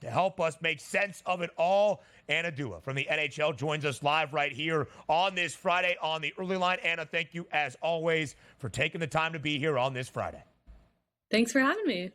To help us make sense of it all, Anna Dua from the NHL joins us live right here on this Friday on the Early Line. Anna, thank you as always for taking the time to be here on this Friday. Thanks for having me.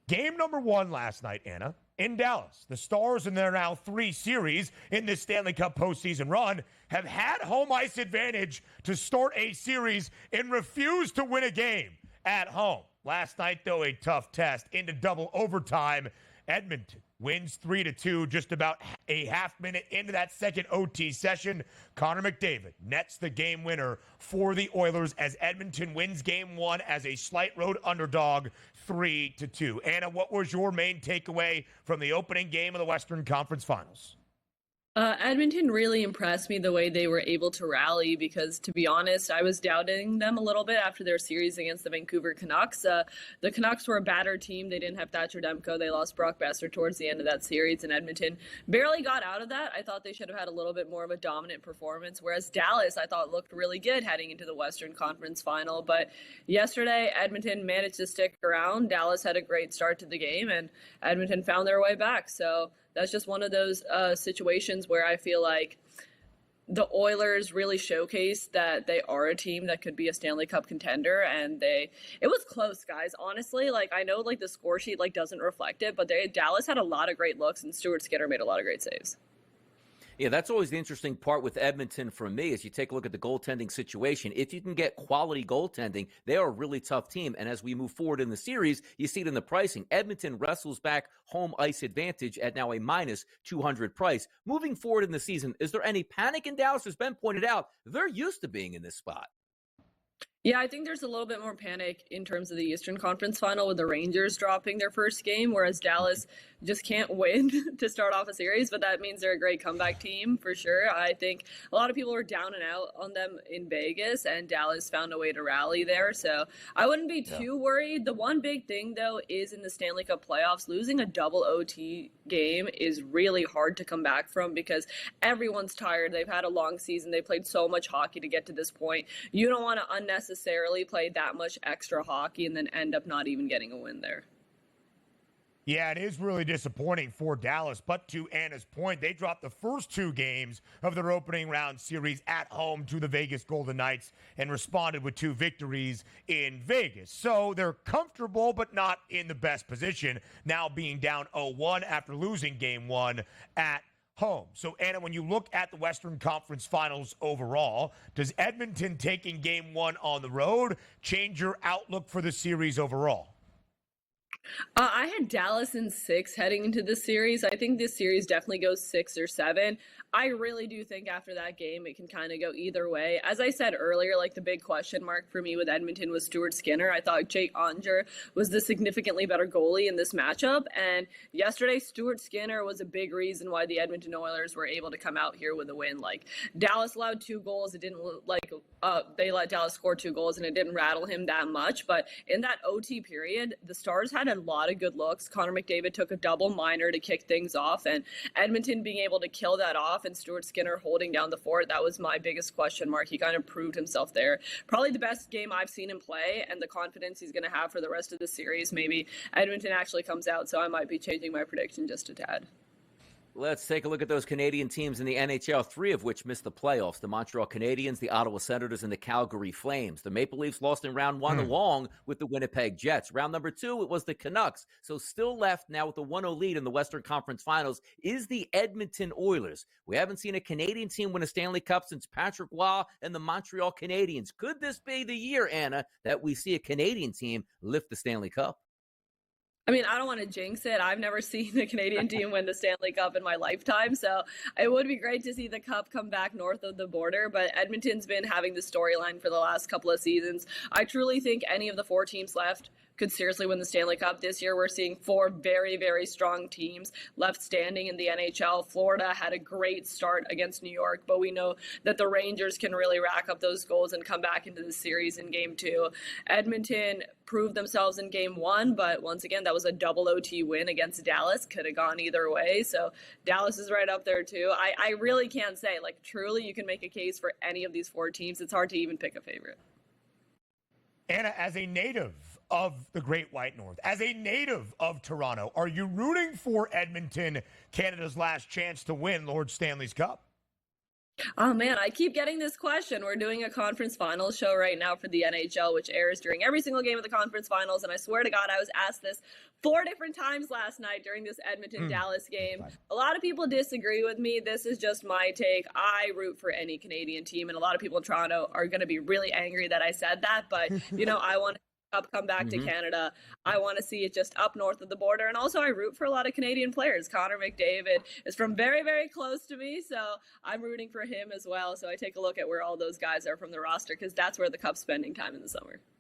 Game number 1 last night, Anna, in Dallas. The Stars, in their now 3 series in this Stanley Cup postseason run, have had home ice advantage to start a series and refuse to win a game at home. Last night, though, a tough test into double overtime. Edmonton wins 3-2 just about a half minute into that second OT session. Connor McDavid nets the game winner for the Oilers as Edmonton wins game 1 as a slight road underdog 3-2. Anna, what was your main takeaway from the opening game of the Western Conference Finals? Edmonton really impressed me the way they were able to rally because, to be honest, I was doubting them a little bit after their series against the Vancouver Canucks. The Canucks were a battered team. They didn't have Thatcher Demko. They lost Brock Besser towards the end of that series, and Edmonton barely got out of that. I thought they should have had a little bit more of a dominant performance, whereas Dallas, I thought, looked really good heading into the Western Conference Final. But yesterday, Edmonton managed to stick around. Dallas had a great start to the game, and Edmonton found their way back. So that's just one of those situations where I feel like the Oilers really showcased that they are a team that could be a Stanley Cup contender, and it was close, guys. Honestly, I know the score sheet doesn't reflect it, but Dallas had a lot of great looks, and Stuart Skinner made a lot of great saves. Yeah, that's always the interesting part with Edmonton for me is you take a look at the goaltending situation. If you can get quality goaltending, they are a really tough team. And as we move forward in the series, you see it in the pricing. Edmonton wrestles back home ice advantage at now a minus 200 price. Moving forward in the season, is there any panic in Dallas? As Ben pointed out, they're used to being in this spot. Yeah, I think there's a little bit more panic in terms of the Eastern Conference Final with the Rangers dropping their first game, whereas Dallas just can't win to start off a series, but that means they're a great comeback team for sure. I think a lot of people were down and out on them in Vegas, and Dallas found a way to rally there, so I wouldn't be too worried. The one big thing, though, is in the Stanley Cup playoffs, losing a double OT game is really hard to come back from because everyone's tired. They've had a long season. They played so much hockey to get to this point. You don't want to unnecessarily play that much extra hockey and then end up not even getting a win there. Yeah, it is really disappointing for Dallas, but to Anna's point, they dropped the first 2 games of their opening round series at home to the Vegas Golden Knights and responded with 2 victories in Vegas. So they're comfortable, but not in the best position, now being down 0-1 after losing game 1 at home. So, Anna, when you look at the Western Conference Finals overall, does Edmonton taking game 1 on the road change your outlook for the series overall? I had Dallas in 6 heading into this series. I think this series definitely goes 6 or 7. I really do think after that game, it can kind of go either way. As I said earlier, the big question mark for me with Edmonton was Stuart Skinner. I thought Jake Onger was the significantly better goalie in this matchup. And yesterday, Stuart Skinner was a big reason why the Edmonton Oilers were able to come out here with a win. Dallas allowed 2 goals. It didn't they let Dallas score 2 goals, and it didn't rattle him that much. But in that OT period, the Stars had a lot of good looks. Connor McDavid took a double minor to kick things off, and Edmonton being able to kill that off and Stuart Skinner holding down the fort, that was my biggest question mark. He kind of proved himself there. Probably the best game I've seen him play, and the confidence he's going to have for the rest of the series. Maybe Edmonton actually comes out, so I might be changing my prediction just a tad. Let's take a look at those Canadian teams in the NHL, 3 of which missed the playoffs. The Montreal Canadiens, the Ottawa Senators, and the Calgary Flames. The Maple Leafs lost in round 1 along with the Winnipeg Jets. Round number 2, it was the Canucks. So still left now with the 1-0 lead in the Western Conference Finals is the Edmonton Oilers. We haven't seen a Canadian team win a Stanley Cup since Patrick Roy and the Montreal Canadiens. Could this be the year, Anna, that we see a Canadian team lift the Stanley Cup? I mean, I don't want to jinx it. I've never seen the Canadian team win the Stanley Cup in my lifetime, so it would be great to see the Cup come back north of the border, but Edmonton's been having the storyline for the last couple of seasons. I truly think any of the 4 teams left could seriously win the Stanley Cup. This year, we're seeing 4 very, very strong teams left standing in the NHL. Florida had a great start against New York, but we know that the Rangers can really rack up those goals and come back into the series in Game 2. Edmonton proved themselves in Game 1, but once again, that was a double OT win against Dallas. Could have gone either way, so Dallas is right up there too. I really can't say, truly you can make a case for any of these 4 teams. It's hard to even pick a favorite. Anna, as a native of the Great White North, as a native of Toronto, are you rooting for Edmonton, Canada's last chance to win Lord Stanley's Cup? Oh man, I keep getting this question. We're doing a conference finals show right now for the NHL, which airs during every single game of the conference finals. And I swear to God, I was asked this 4 different times last night during this Edmonton-Dallas game. A lot of people disagree with me. This is just my take. I root for any Canadian team, and a lot of people in Toronto are going to be really angry that I said that. But, I want Cup come back to Canada. I want to see it just up north of the border. And also I root for a lot of Canadian players. Connor McDavid is from very, very close to me, so I'm rooting for him as well. So I take a look at where all those guys are from the roster because that's where the Cup's spending time in the summer.